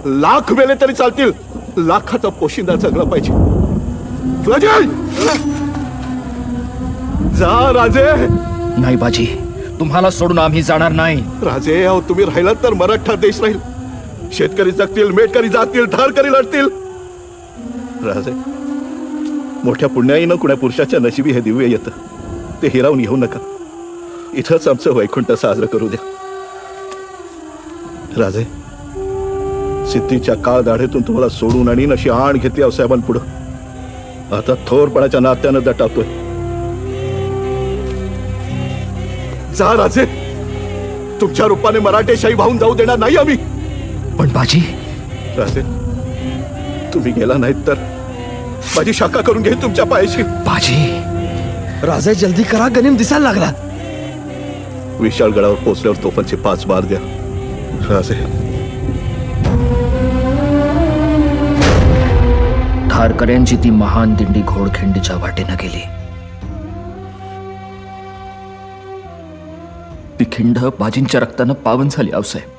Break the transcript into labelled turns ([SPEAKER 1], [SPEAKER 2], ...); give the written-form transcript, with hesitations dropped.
[SPEAKER 1] लाख वेळे तरी चालतील, लाखाचा पोशिंदा जगला पाहिजे. राजे, जा राजे.
[SPEAKER 2] नाही बाजी, तुम्हाला सोडून आम्ही जाणार नाही.
[SPEAKER 1] राजे, अहो तुम्ही राहिलात तर मराठा देश राहील. शेतकरी जगतील, मेटकरी जातील, धारकरी लढतील. राजे, मोठ्या पुण्याईनं कुण्या पुरुषाच्या नशिबी हे दिव्य येतं, ते हिरावून घेऊ नका. इथंच आमचं वैकुंठ साजरं करू द्या. राजे, सिद्धीच्या काळ दाढेतून तुम्हाला सोडून आणि अशी आण घेतली आऊसाहेबांपुढं. आता थोरपणाच्या नात्यानं दटावतोय. जा राजे, तुमच्या रूपाने मराठेशाही वाहून जाऊ देणार नाही आम्ही.
[SPEAKER 2] पण बाजी,
[SPEAKER 1] राजे, तुम्ही गेला नाहीत तर माझी शाखा करून घेईन तुमच्या पायाशी.
[SPEAKER 2] बाजी,
[SPEAKER 3] राजे जल्दी करा, गनिम दिसायला लागला.
[SPEAKER 1] विशाळगडावर पोहोचल्यावर तोफांचे 5 बार द्या. राजे,
[SPEAKER 2] धारकऱ्यांची ती महान दिंडी घोडखिंडीच्या वाटेनं गेली. ती खिंड बाजींच्या रक्तानं पावन झाली आऊसाहेब.